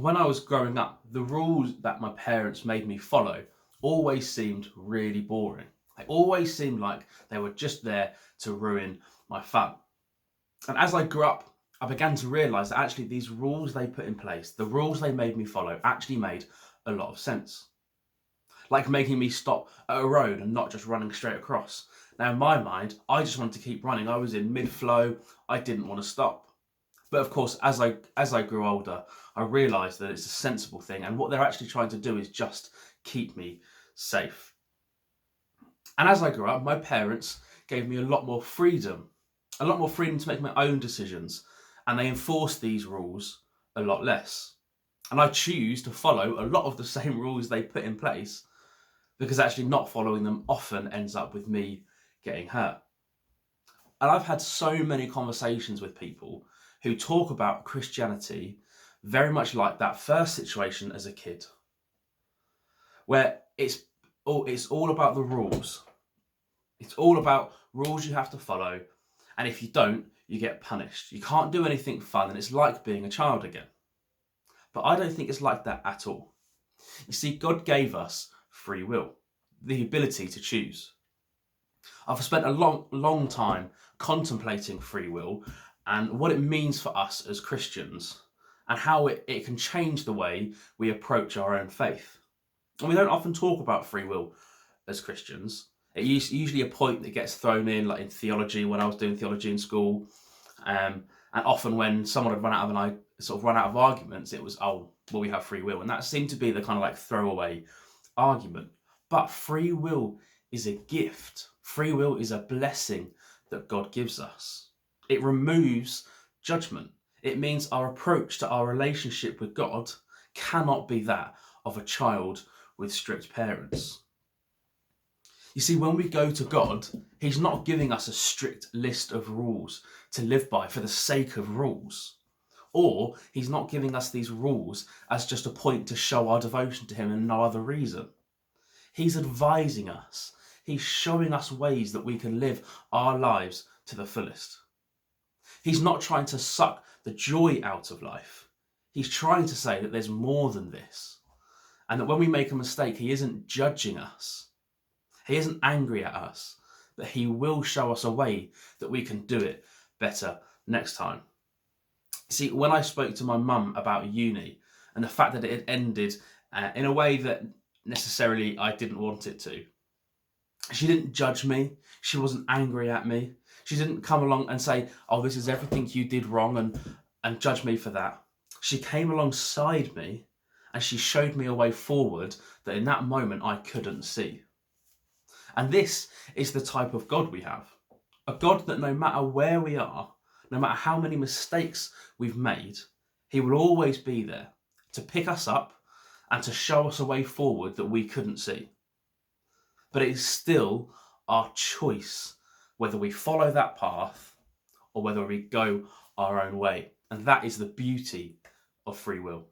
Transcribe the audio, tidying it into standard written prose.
when I was growing up, the rules that my parents made me follow always seemed really boring. They always seemed like they were just there to ruin my fun. And as I grew up, I began to realise that actually these rules they put in place, the rules they made me follow, actually made a lot of sense. Like making me stop at a road and not just running straight across. Now, in my mind, I just wanted to keep running. I was in mid flow, I didn't want to stop. But of course, as I grew older, I realised that it's a sensible thing, and what they're actually trying to do is just keep me safe. And as I grew up, my parents gave me a lot more freedom to make my own decisions, and they enforced these rules a lot less. And I choose to follow a lot of the same rules they put in place because actually not following them often ends up with me getting hurt. And I've had so many conversations with people who talk about Christianity very much like that first situation as a kid, where it's all about the rules. It's all about rules you have to follow, and if you don't, you get punished. You can't do anything fun, and it's like being a child again. But I don't think it's like that at all. You see, God gave us free will, the ability to choose. I've spent a long time contemplating free will and what it means for us as Christians and how it can change the way we approach our own faith. And we don't often talk about free will as Christians. It's usually a point that gets thrown in, like in theology, when I was doing theology in school. And often when someone had run out of arguments, it was, oh, well, we have free will. And that seemed to be the kind of like throwaway argument. But free will is a gift. Free will is a blessing that God gives us. It removes judgment. It means our approach to our relationship with God cannot be that of a child with strict parents. You see, when we go to God, He's not giving us a strict list of rules to live by for the sake of rules. Or He's not giving us these rules as just a point to show our devotion to Him and no other reason. He's advising us. He's showing us ways that we can live our lives to the fullest. He's not trying to suck the joy out of life. He's trying to say that there's more than this. And that when we make a mistake, He isn't judging us. He isn't angry at us. But He will show us a way that we can do it better next time. See, when I spoke to my mum about uni and the fact that it had ended in a way that necessarily I didn't want it to, she didn't judge me. She wasn't angry at me. She didn't come along and say, oh, this is everything you did wrong and judge me for that. She came alongside me and she showed me a way forward that in that moment I couldn't see. And this is the type of God we have. A God that no matter where we are, no matter how many mistakes we've made, He will always be there to pick us up and to show us a way forward that we couldn't see. But it is still our choice whether we follow that path or whether we go our own way. And that is the beauty of free will.